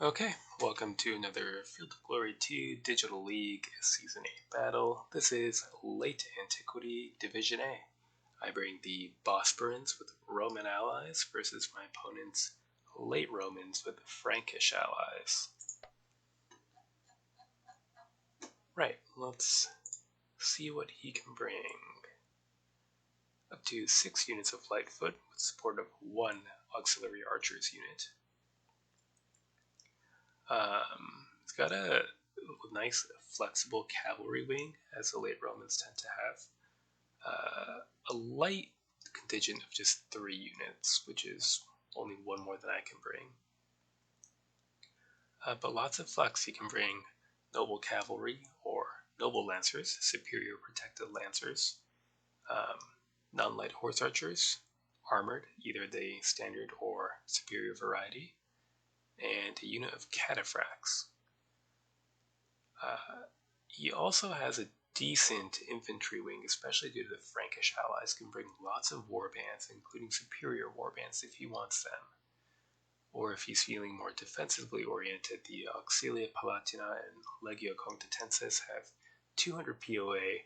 Okay, welcome to another Field of Glory 2 Digital League Season 8 battle. This is Late Antiquity Division A. I bring the Bosporans with Roman allies versus my opponent's Late Romans with Frankish allies. Right, let's see what he can bring. Up to 6 units of Lightfoot with support of 1 Auxiliary Archers unit. It's got a nice flexible cavalry wing, as the late Romans tend to have. A light contingent of just 3 units, which is only 1 more than I can bring. But lots of flex. You can bring noble cavalry or noble lancers, superior protected lancers, non-light horse archers, armored, either the standard or superior variety, and a unit of cataphracts. He also has a decent infantry wing, especially due to the Frankish allies, can bring lots of warbands, including superior warbands if he wants them. Or if he's feeling more defensively oriented, the Auxilia Palatina and Legio Comitatensis have 200 POA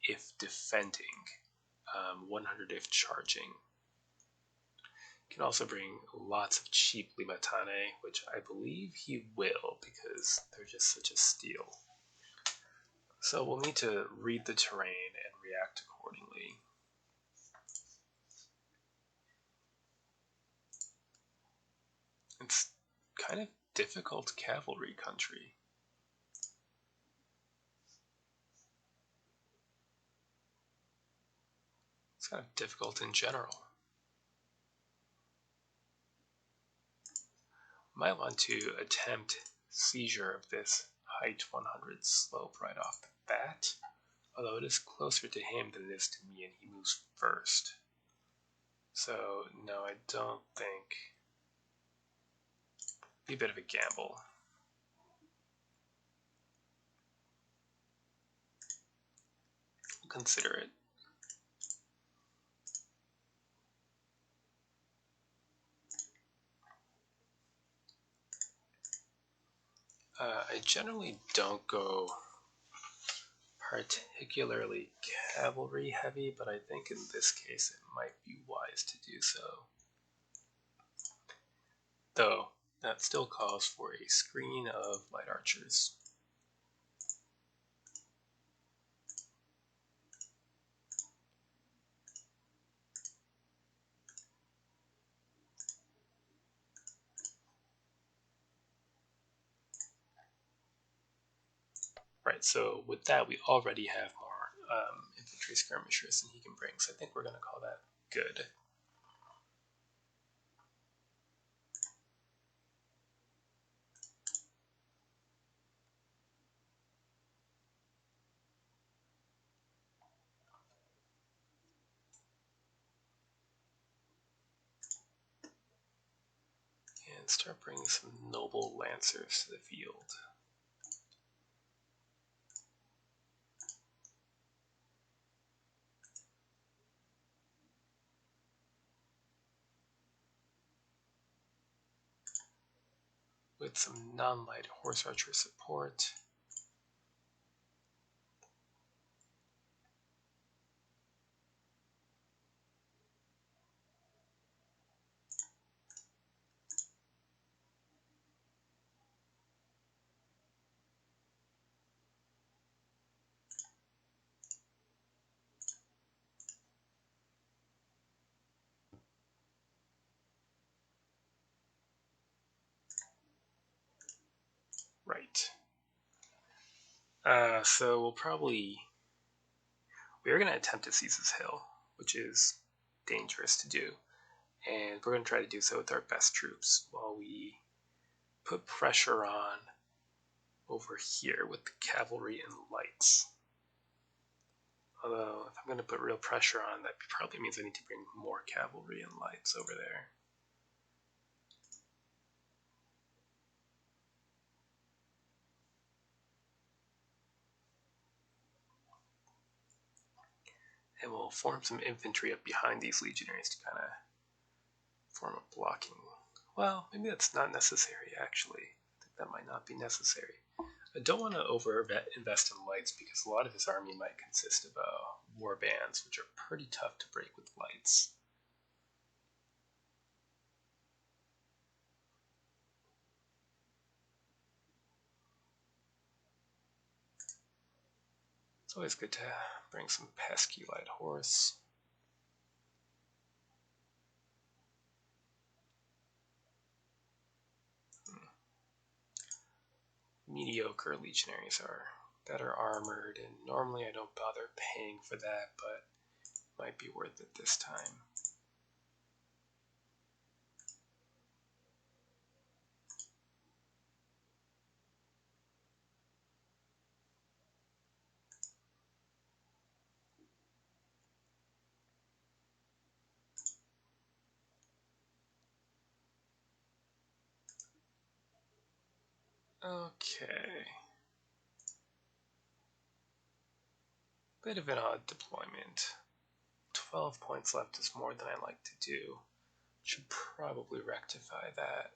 if defending, 100 if charging. He can also bring lots of cheap Limatane, which I believe he will because they're just such a steal. So we'll need to read the terrain and react accordingly. It's kind of difficult cavalry country. It's kind of difficult in general. Might want to attempt seizure of this height 100 slope right off the bat, although it is closer to him than it is to me and he moves first. So no, I don't think. Be a bit of a gamble. We'll consider it. I generally don't go particularly cavalry heavy, but I think in this case it might be wise to do so. Though, that still calls for a screen of light archers. Right, so with that we already have more infantry skirmishers than he can bring, so I think we're going to call that good. And start bringing some noble lancers to the field. With some non-light horse archer support. Right. So we're going to attempt to seize this hill, which is dangerous to do. And we're going to try to do so with our best troops while we put pressure on over here with the cavalry and lights. Although, if I'm going to put real pressure on, that probably means I need to bring more cavalry and lights over there. And we'll form some infantry up behind these legionaries to kind of form a blocking. Well, maybe that's not necessary, actually. that might not be necessary. I don't want to over-invest in lights because a lot of his army might consist of war bands, which are pretty tough to break with lights. It's always good to bring some pesky light horse. Mediocre legionaries that are armored, and normally I don't bother paying for that, but might be worth it this time. Okay. Bit of an odd deployment. 12 points left is more than I like to do. Should probably rectify that.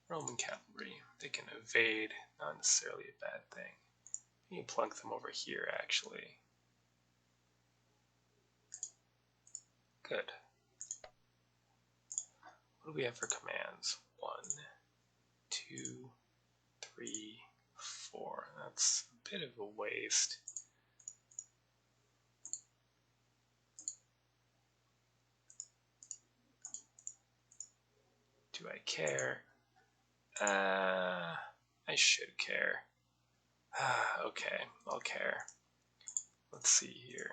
Roman cavalry, they can evade, not necessarily a bad thing. You can plunk them over here, actually. Good. What do we have for commands? 1, 2, 3, 4. That's a bit of a waste. Do I care? I should care. Okay, I'll care. Let's see here.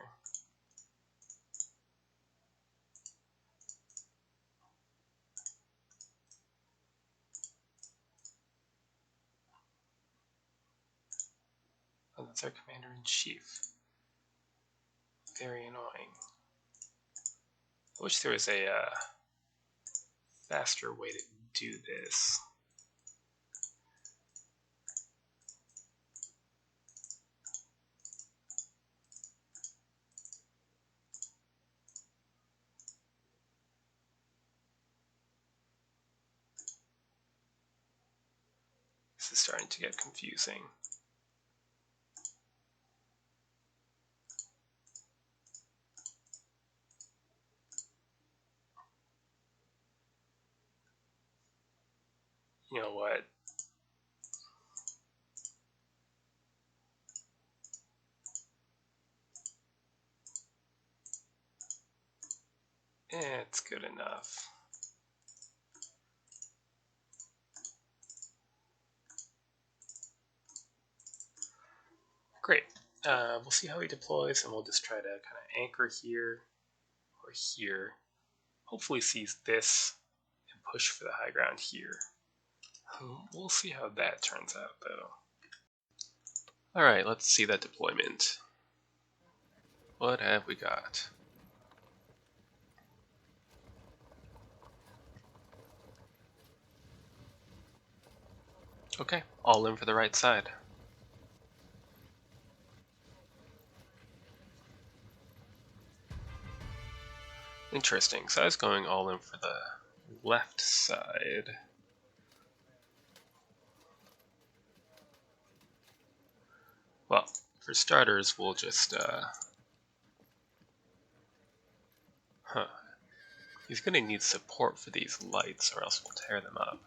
Oh, that's our commander-in-chief. Very annoying. I wish there was a faster way to do this. This is starting to get confusing. You know what? It's good enough. Great. We'll see how he deploys, and we'll just try to kind of anchor here or here. Hopefully sees this and push for the high ground here. We'll see how that turns out, though. Alright, let's see that deployment. What have we got? Okay, all in for the right side. Interesting, so I was going all in for the left side. Well, for starters, we'll just, He's gonna need support for these lights, or else we'll tear them up.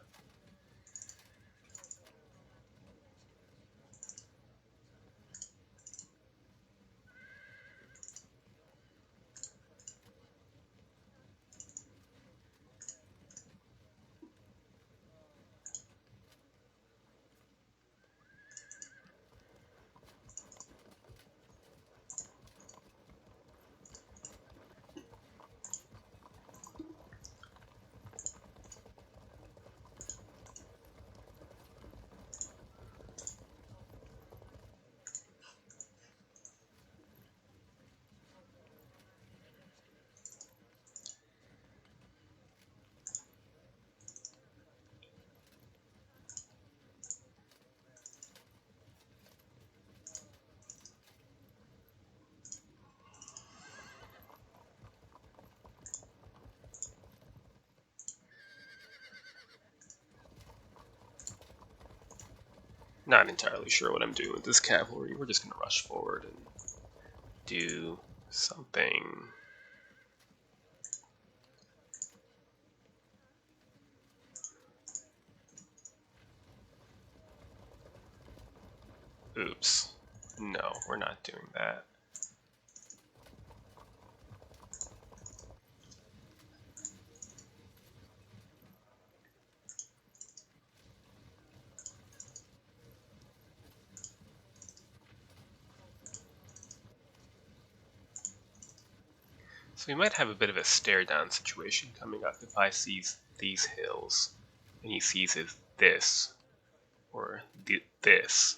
Not entirely sure what I'm doing with this cavalry. We're just going to rush forward and do something. Oops. No, we're not doing that. So we might have a bit of a stare-down situation coming up if I seize these hills and he seizes this or this.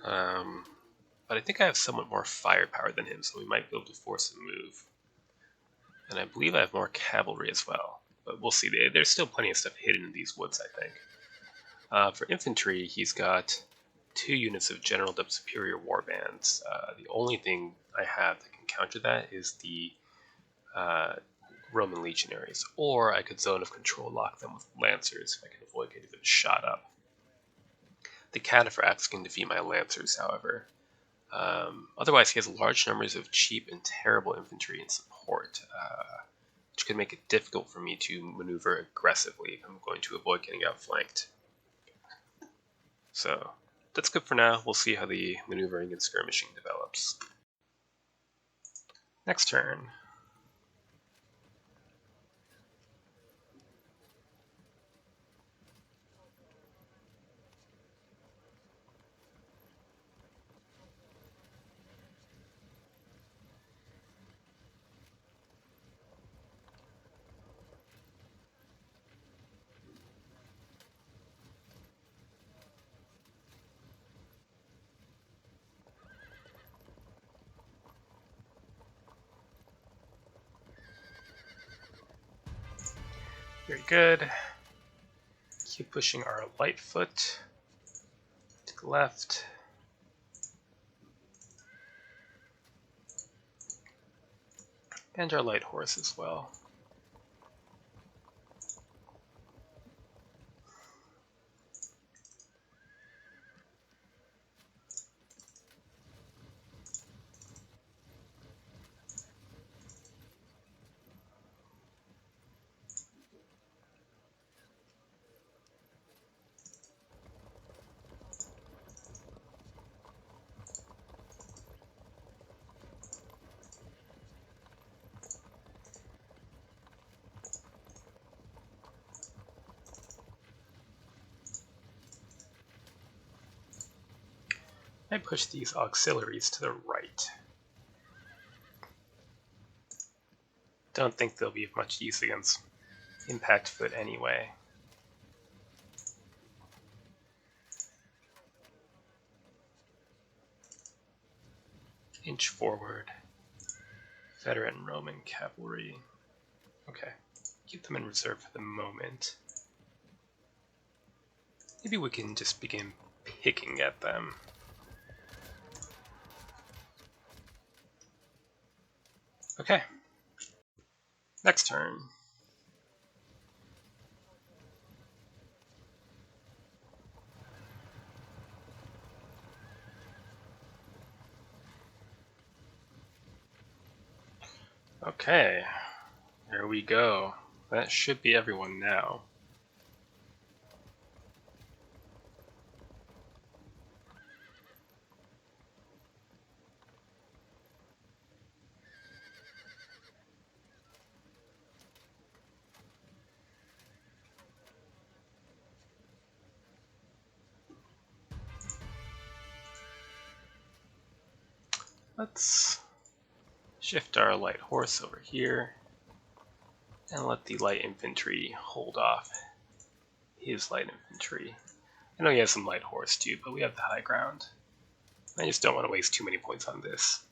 But I think I have somewhat more firepower than him, so we might be able to force a move. And I believe I have more cavalry as well, but we'll see. There's still plenty of stuff hidden in these woods, I think. For infantry, he's got 2 units of General Dub Superior Warbands. The only thing I have that can counter that is the Roman Legionaries, or I could Zone of Control lock them with Lancers if I can avoid getting them shot up. The Cataphracts can defeat my Lancers, however. Otherwise, he has large numbers of cheap and terrible infantry and support, which could make it difficult for me to maneuver aggressively if I'm going to avoid getting outflanked. So, that's good for now. We'll see how the maneuvering and skirmishing develops. Next turn. Very good. Keep pushing our light foot to the left. And our light horse as well. I push these auxiliaries to the right. Don't think they'll be of much use against impact foot anyway. Inch forward. Veteran Roman cavalry. Okay, keep them in reserve for the moment. Maybe we can just begin picking at them. Okay. Next turn. Okay, here we go. That should be everyone now. Let's shift our light horse over here and let the light infantry hold off his light infantry. I know he has some light horse too, but we have the high ground. I just don't want to waste too many points on this.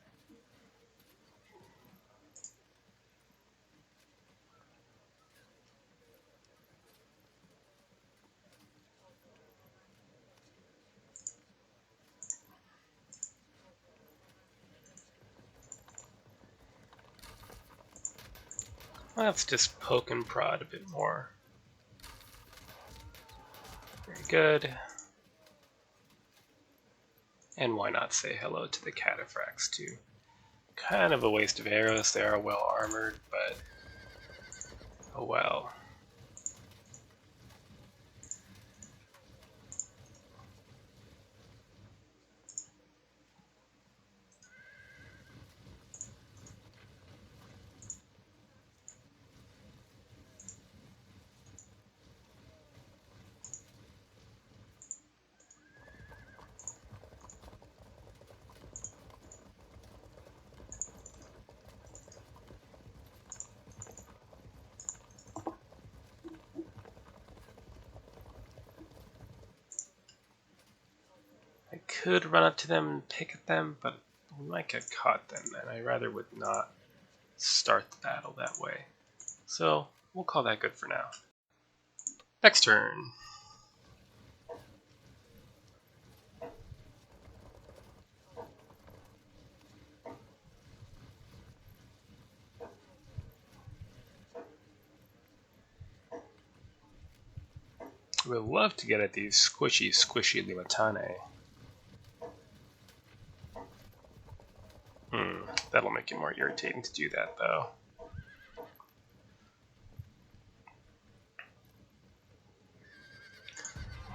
Let's just poke and prod a bit more. Very good. And why not say hello to the cataphracts too? Kind of a waste of arrows, they are well armored, but oh well. I could run up to them and pick at them, but we might get caught then, and I rather would not start the battle that way. So we'll call that good for now. Next turn. I would love to get at these squishy limatane. That'll make it more irritating to do that, though.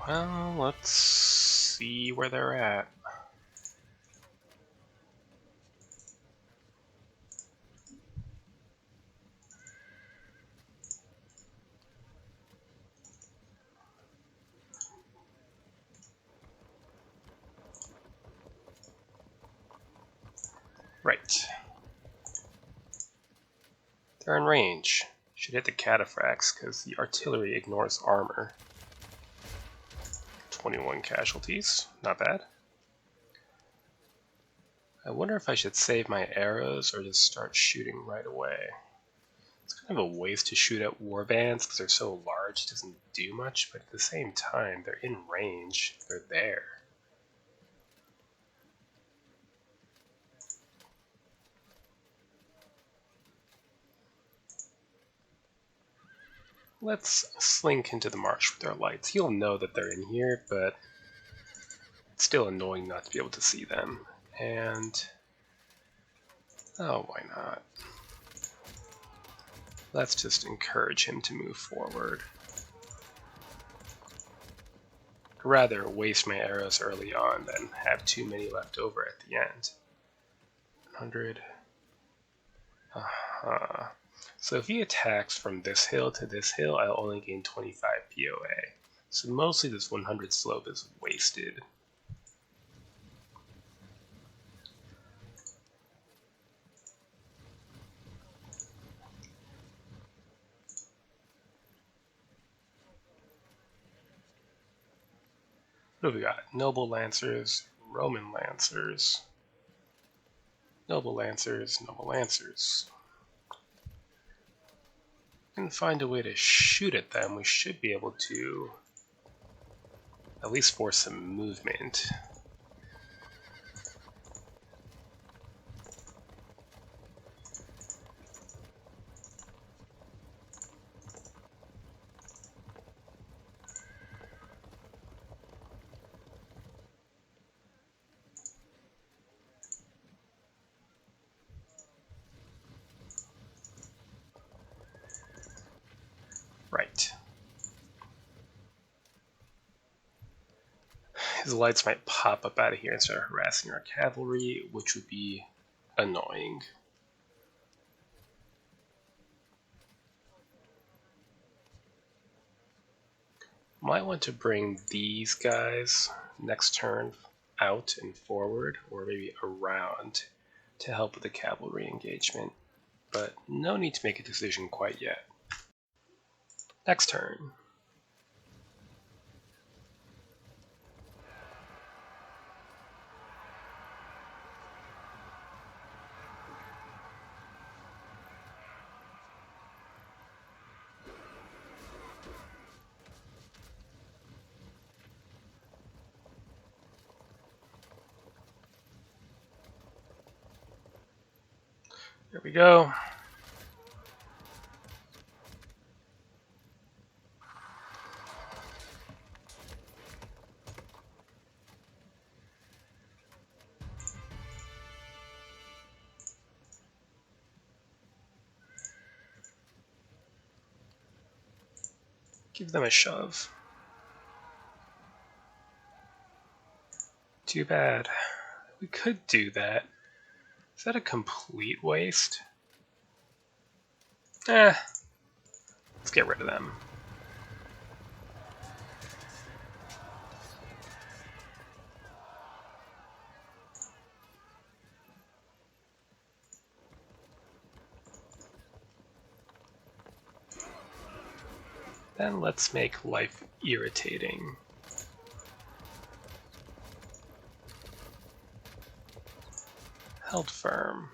Well, let's see where they're at. Right. They're in range. Should hit the cataphracts because the artillery ignores armor. 21 casualties, not bad. I wonder if I should save my arrows or just start shooting right away. It's kind of a waste to shoot at warbands because they're so large it doesn't do much, but at the same time, they're in range. They're there. Let's slink into the marsh with our lights. He'll know that they're in here, but it's still annoying not to be able to see them. And oh, why not? Let's just encourage him to move forward. I'd rather waste my arrows early on than have too many left over at the end. 100. So if he attacks from this hill to this hill, I'll only gain 25 POA. So mostly this 100 slope is wasted. What have we got? Noble Lancers, Roman Lancers, Noble Lancers, Noble Lancers. If we can find a way to shoot at them, we should be able to at least force some movement. Right. His lights might pop up out of here and start harassing our cavalry, which would be annoying. Might want to bring these guys next turn out and forward, or maybe around to help with the cavalry engagement, but no need to make a decision quite yet. Next turn. There we go. Give them a shove. Too bad. We could do that. Is that a complete waste? Let's get rid of them. Then let's make life irritating. Held firm.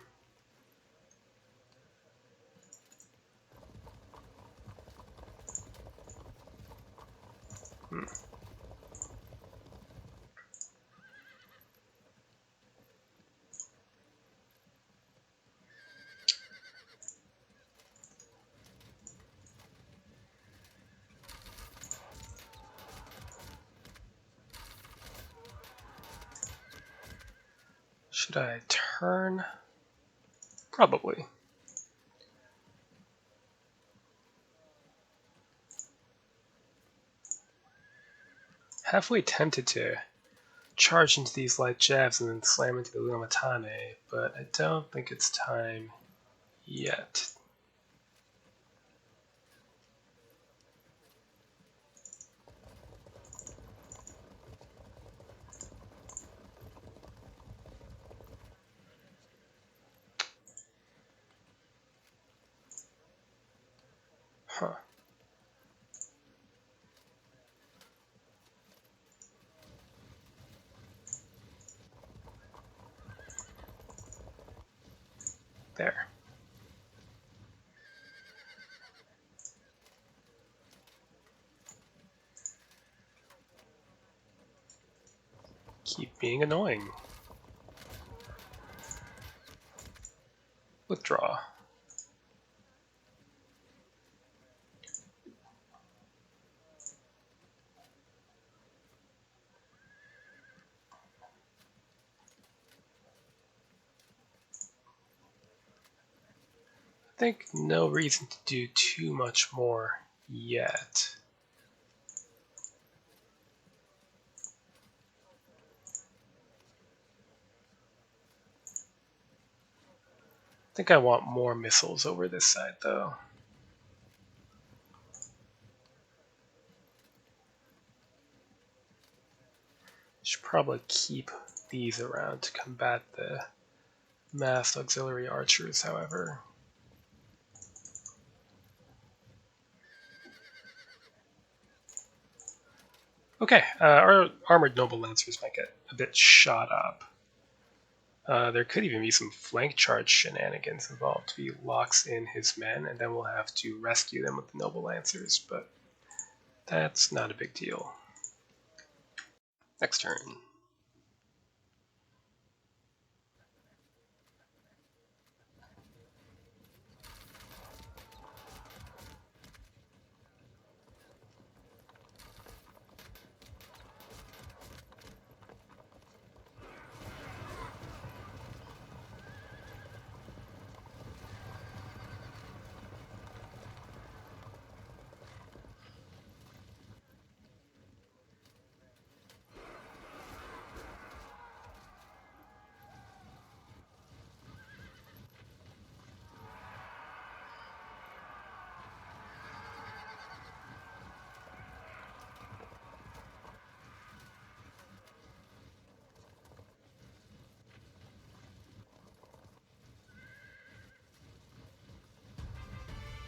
Should I turn? Probably. Halfway tempted to charge into these light jabs and then slam into the Lumatane, but I don't think it's time yet. Huh. There. Keep being annoying. Withdraw. I think no reason to do too much more yet. I think I want more missiles over this side though. Should probably keep these around to combat the massed auxiliary archers, however. Okay, our armored noble lancers might get a bit shot up. There could even be some flank charge shenanigans involved. He locks in his men, and then we'll have to rescue them with the noble lancers, but that's not a big deal. Next turn.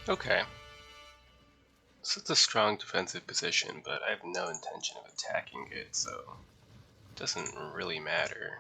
Okay. So it's a strong defensive position, but I have no intention of attacking it, so it doesn't really matter.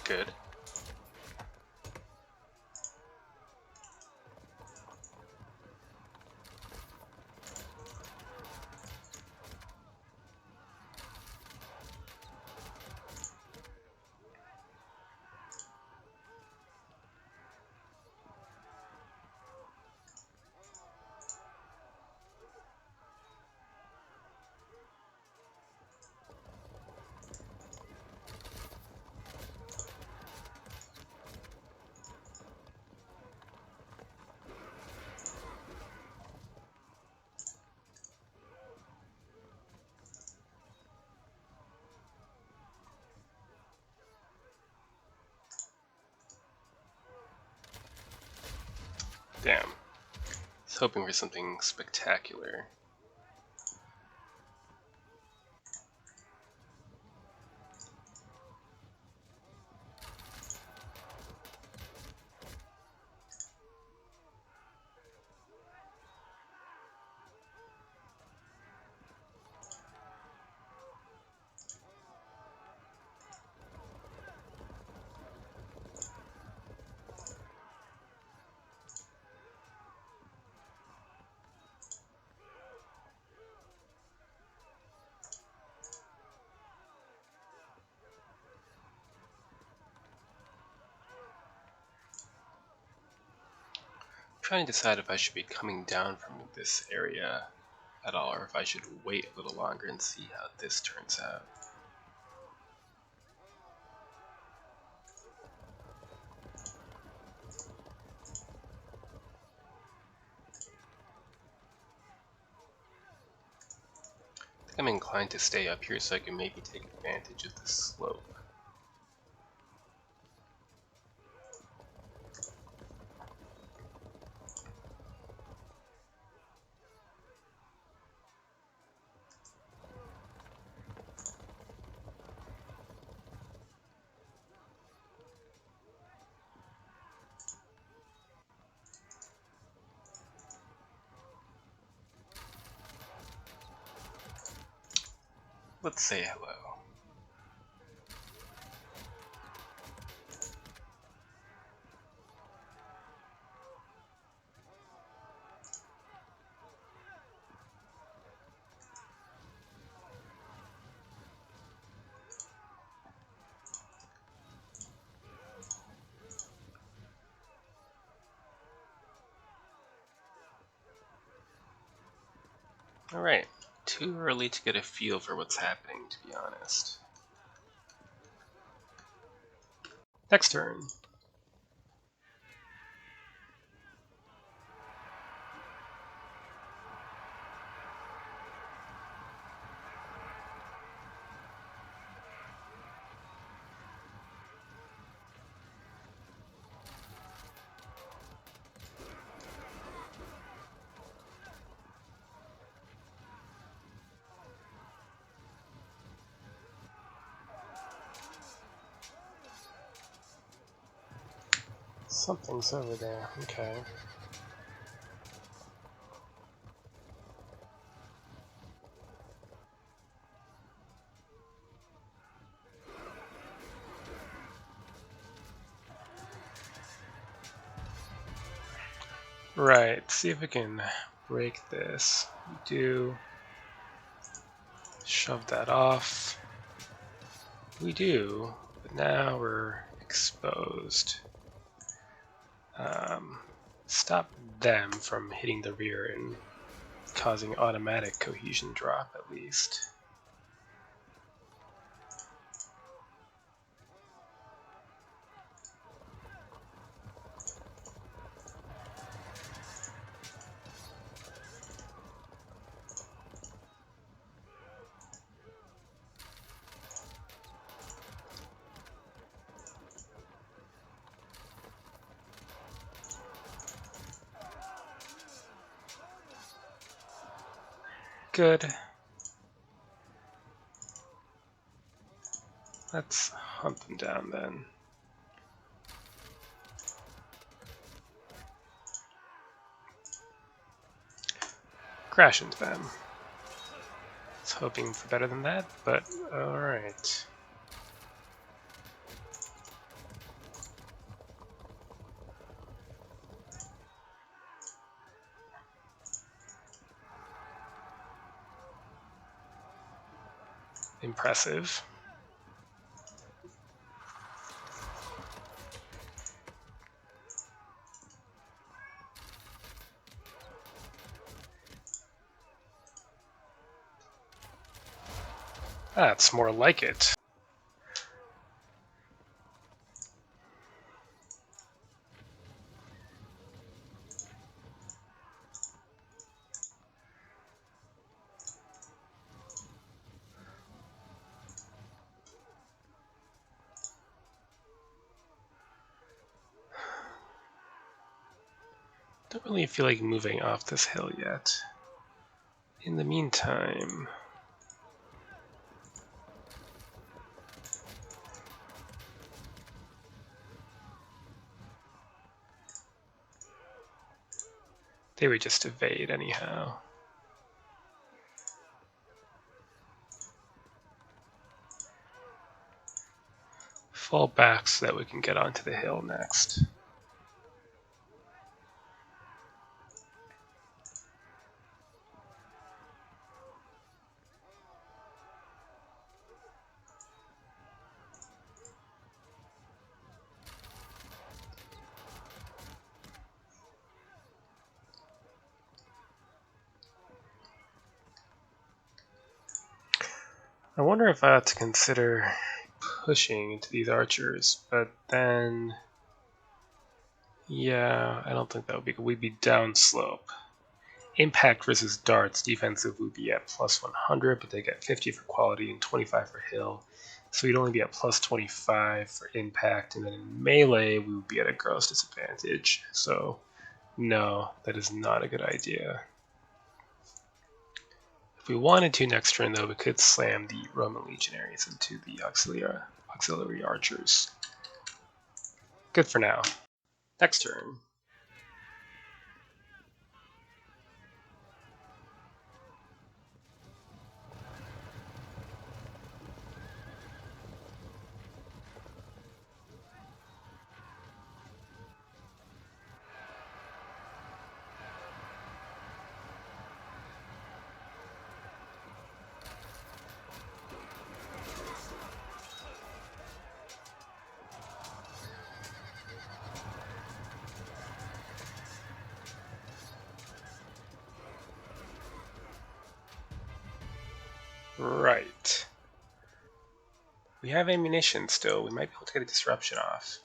Good. Yeah. I was hoping for something spectacular. Trying to decide if I should be coming down from this area at all, or if I should wait a little longer and see how this turns out. I think I'm inclined to stay up here so I can maybe take advantage of the slope. Let's say hello. Alright, too early to get a feel for what's happening, to be honest. Next turn. Something's over there, okay. Right, see if we can break this. We do. Shove that off. We do, but now we're exposed. Stop them from hitting the rear and causing automatic cohesion drop, at least. Good. Let's hunt them down then. Crash into them. I was hoping for better than that, but alright. Impressive. That's more like it. Don't really feel like moving off this hill yet. In the meantime, they would just evade anyhow. Fall back so that we can get onto the hill next. I wonder if I ought to consider pushing into these archers, but then, yeah, I don't think that would be good. We'd be downslope. Impact versus darts, defensive would be at plus 100, but they get 50 for quality and 25 for hill. So we'd only be at plus 25 for impact, and then in melee, we would be at a gross disadvantage. So, no, that is not a good idea. If we wanted to next turn, though, we could slam the Roman legionaries into the auxiliary archers. Good for now. Next turn. Right. We have ammunition still. We might be able to get a disruption off.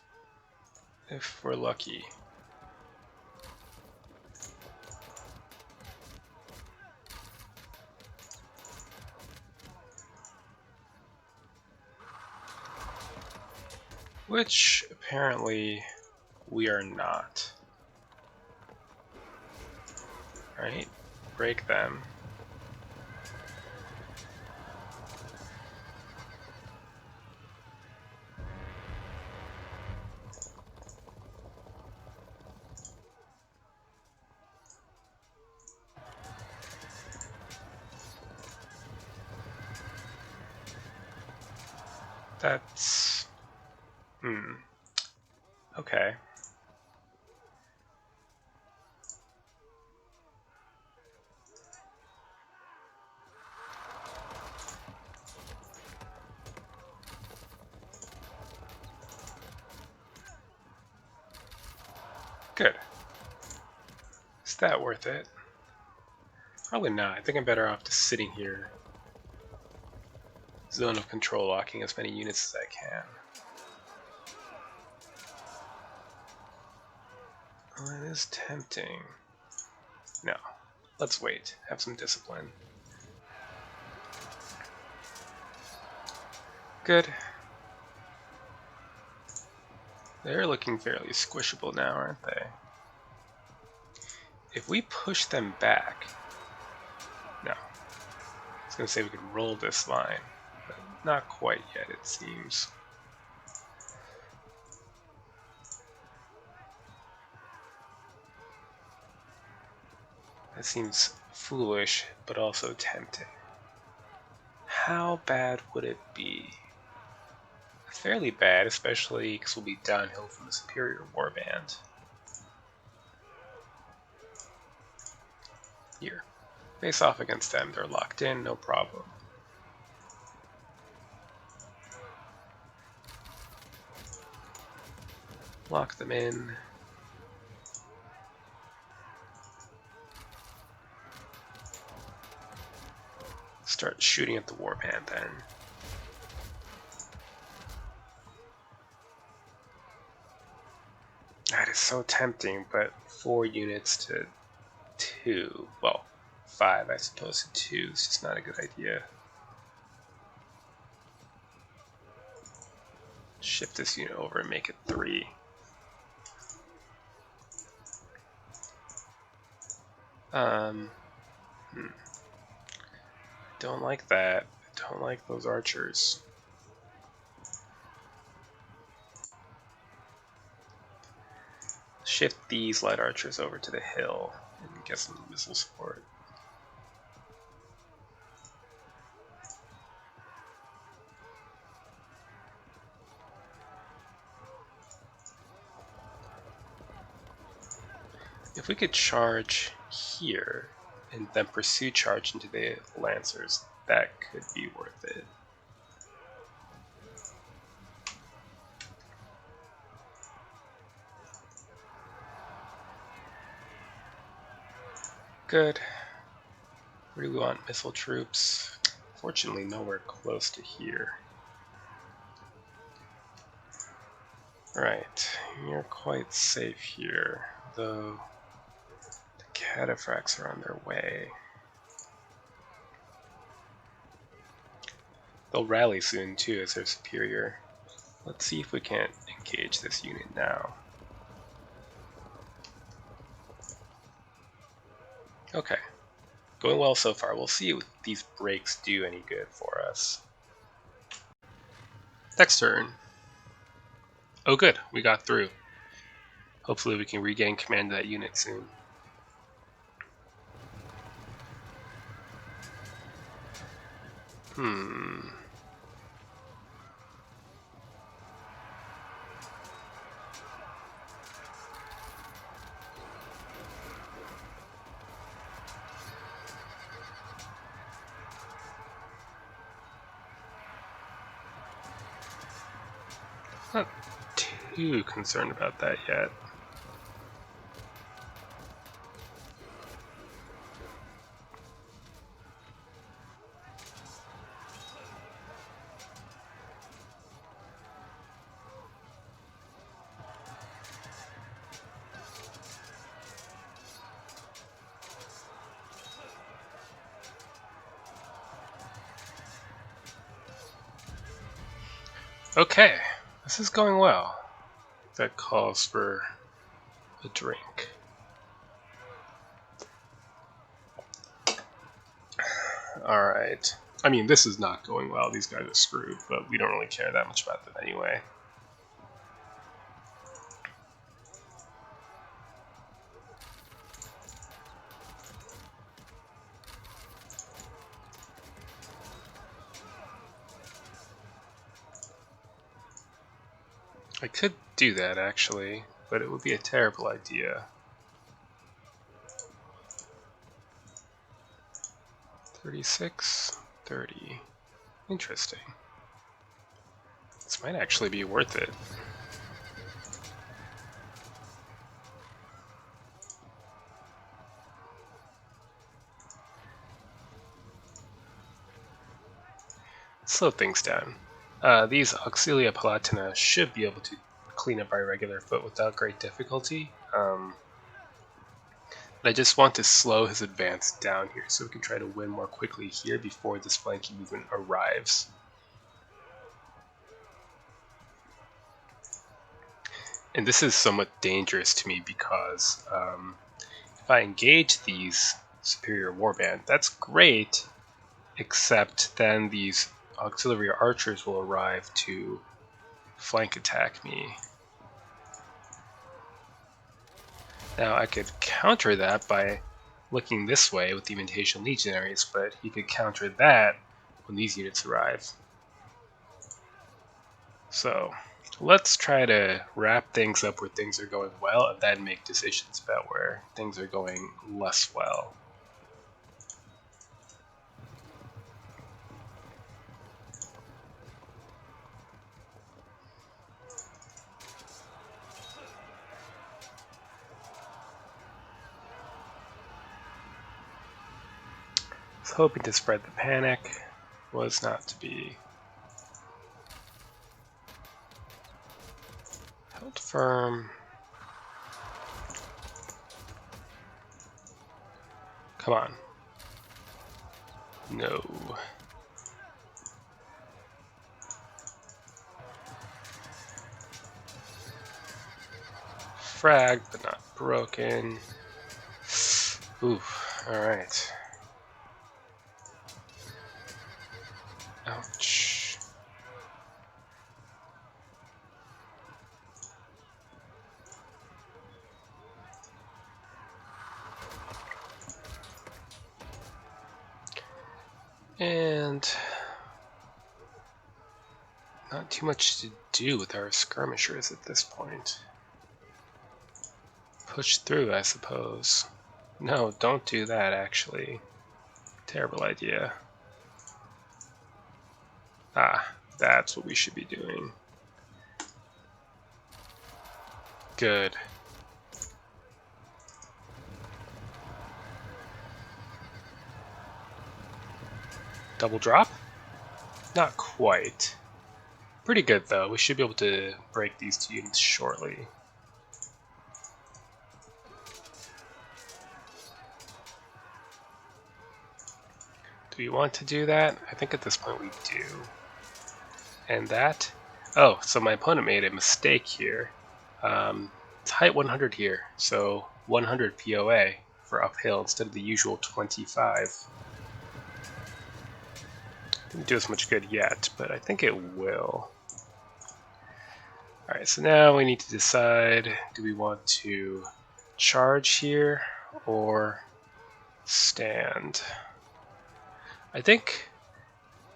If we're lucky. Which, apparently, we are not. Right? Break them. That's... Okay. Good. Is that worth it? Probably not. I think I'm better off just sitting here. Zone of control, locking as many units as I can. Well, it is tempting. No. Let's wait. Have some discipline. Good. They're looking fairly squishable now, aren't they? If we push them back... No. I was going to say we could roll this line, but not quite yet, it seems. That seems foolish, but also tempting. How bad would it be? Fairly bad, especially because we'll be downhill from the superior warband. Here. Face off against them. They're locked in, no problem. Lock them in. Start shooting at the warband then. That is so tempting, but 4 units to 2. Well, 5, I suppose, to 2 is just not a good idea. Shift this unit over and make it 3. Um, Don't like that. Don't like those archers. Shift these light archers over to the hill and get some missile support. If we could charge here and then pursue charge into the lancers, that could be worth it. Good. Where do we want missile troops? Fortunately, nowhere close to here. Right, you're quite safe here, though the cataphracts are on their way. They'll rally soon too as they're superior. Let's see if we can't engage this unit now. Okay, going well so far. We'll see if these breaks do any good for us. Next turn. Oh good, we got through. Hopefully we can regain command of that unit soon. Not too concerned about that yet. Okay, this is going well. That calls for a drink. Alright. I mean, this is not going well. These guys are screwed, but we don't really care that much about them anyway. I could do that, actually, but it would be a terrible idea. 36, 30. Interesting. This might actually be worth it. Slow things down. These Auxilia Palatina should be able to clean up our regular foot without great difficulty. But I just want to slow his advance down here so we can try to win more quickly here before this flanking movement arrives. And this is somewhat dangerous to me because if I engage these superior warband, that's great, except then these auxiliary archers will arrive to flank attack me. Now I could counter that by looking this way with the Imitation Legionaries, but he could counter that when these units arrive. So let's try to wrap things up where things are going well and then make decisions about where things are going less well. I was hoping to spread the panic, was not to be. Held firm. Come on. No. Fragged, but not broken. Oof. Alright. Ouch. And not too much to do with our skirmishers at this point. Push through, I suppose. No, don't do that, actually. Terrible idea. Ah, that's what we should be doing. Good. Double drop? Not quite. Pretty good, though. We should be able to break these two units shortly. Do we want to do that? I think at this point we do. And that... Oh, so my opponent made a mistake here. It's height 100 here, so 100 POA for uphill instead of the usual 25. Didn't do as much good yet, but I think it will. Alright, so now we need to decide, do we want to charge here or stand? I think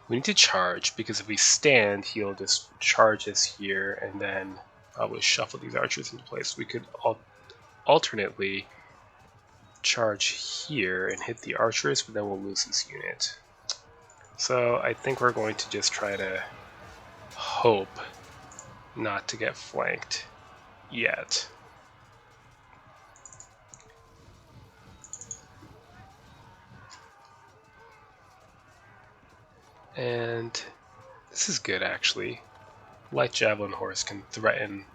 we need to charge, because if we stand, he'll just charge us here and then probably shuffle these archers into place. We could alternately charge here and hit the archers, but then we'll lose this unit. So I think we're going to just try to hope not to get flanked yet. And this is good, actually. Light Javelin Horse can threaten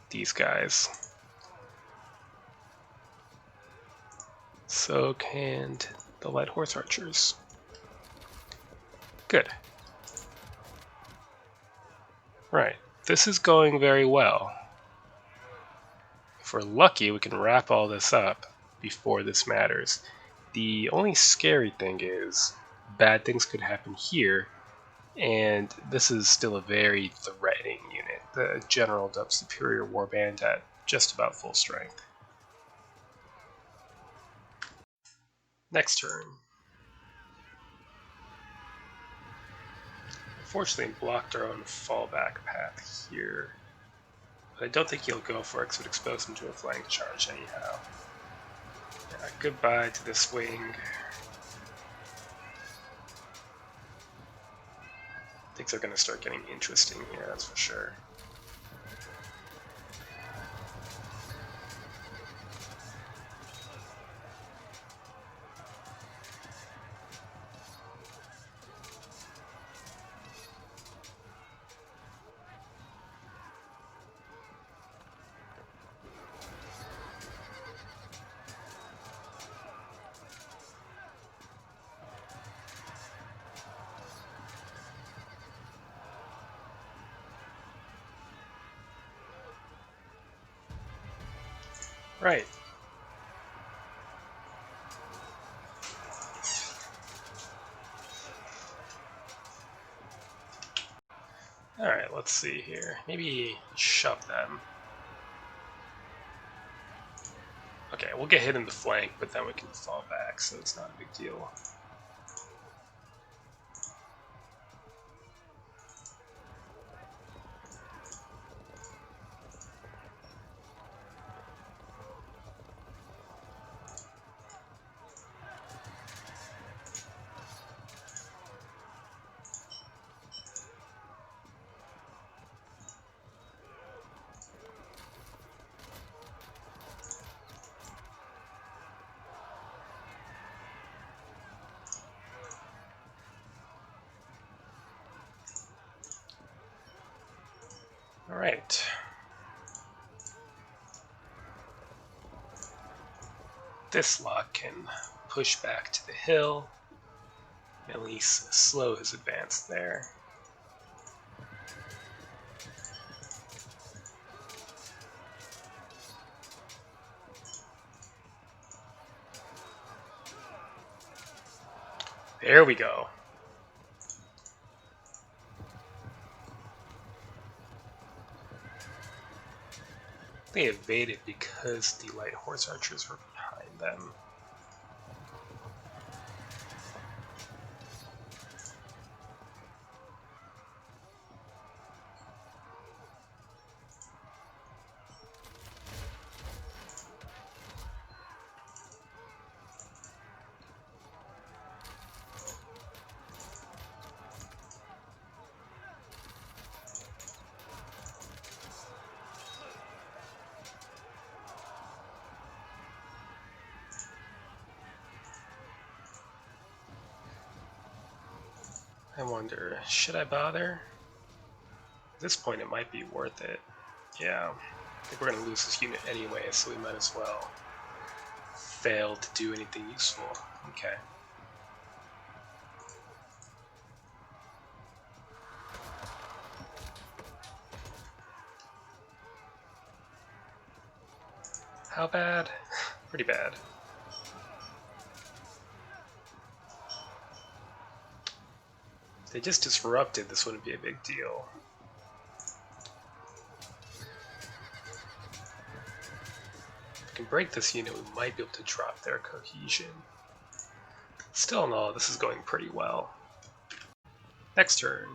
these guys. So can the Light Horse Archers. Good. Right, this is going very well. If we're lucky, we can wrap all this up before this matters. The only scary thing is bad things could happen here, and this is still a very threatening unit. The General dubbed Superior Warband at just about full strength. Next turn. Unfortunately, blocked our own fallback path here. But I don't think he'll go for it because it would expose him to a flank charge anyhow. Yeah, goodbye to this wing. Things are going to start getting interesting here, that's for sure. Right. Alright, let's see here. Maybe shove them. Okay, we'll get hit in the flank, but then we can fall back, so it's not a big deal. Alright. This lock can push back to the hill, and at least slow his advance there. There we go. They evaded because the light horse archers were behind them. I wonder, should I bother? At this point it might be worth it. Yeah, I think we're going to lose this unit anyway, so we might as well fail to do anything useful. Okay. How bad? Pretty bad. If they just disrupted, this wouldn't be a big deal. If we can break this unit, we might be able to drop their cohesion. Still in all, this is going pretty well. Next turn.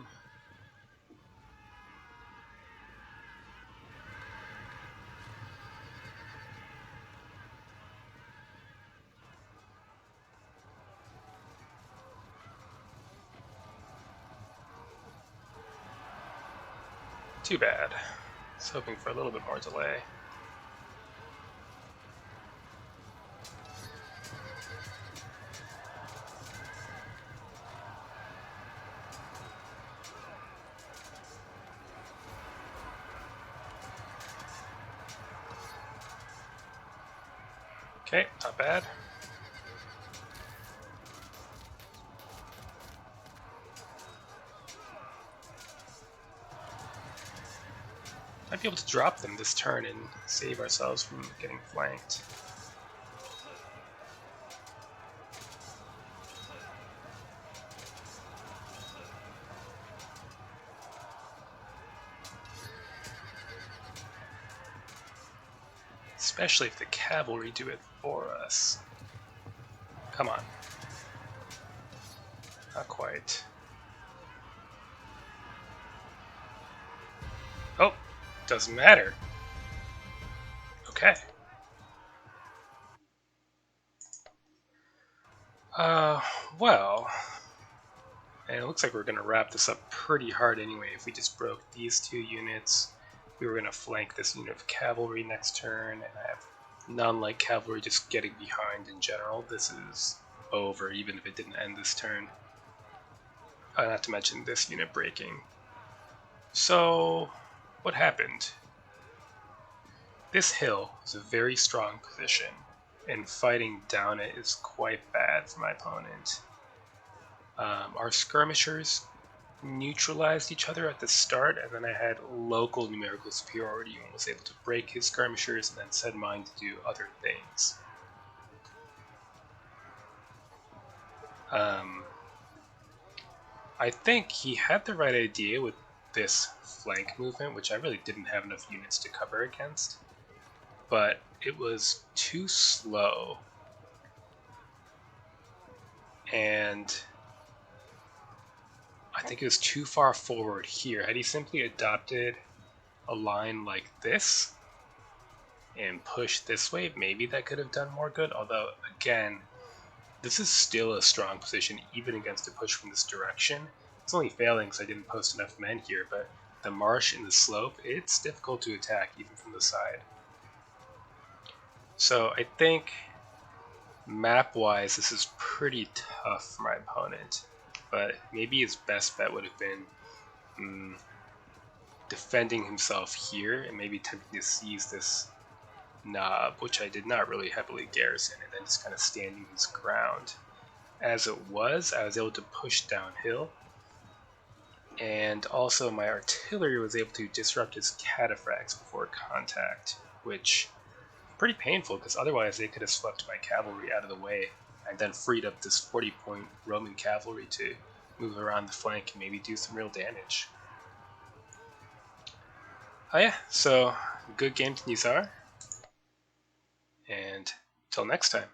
Too bad. I was hoping for a little bit more delay. Okay, not bad. Might be able to drop them this turn and save ourselves from getting flanked. Especially if the cavalry do it for us. Come on. Not quite. Oh, doesn't matter. Okay. Well, and it looks like we're going to wrap this up pretty hard anyway. If we just broke these two units, we were going to flank this unit of cavalry next turn, and I have non-light cavalry just getting behind in general. This is over, even if it didn't end this turn. Not to mention this unit breaking. So, what happened? This hill is a very strong position, and fighting down it is quite bad for my opponent. Our skirmishers neutralized each other at the start, and then I had local numerical superiority and was able to break his skirmishers and then set mine to do other things. I think he had the right idea with this flank movement, which I really didn't have enough units to cover against, but it was too slow, and I think it was too far forward here. Had he simply adopted a line like this and pushed this way, maybe that could have done more good, although again, this is still a strong position even against a push from this direction. It's only failing because I didn't post enough men here, but the marsh and the slope, it's difficult to attack even from the side. So I think map-wise this is pretty tough for my opponent, but maybe his best bet would have been defending himself here and maybe attempting to seize this knob, which I did not really heavily garrison, and then just kind of standing his ground. As it was, I was able to push downhill, and also my artillery was able to disrupt his cataphracts before contact, which is pretty painful because otherwise they could have swept my cavalry out of the way and then freed up this 40-point Roman cavalry to move around the flank and maybe do some real damage. Oh yeah, so good game to Nizar, and till next time.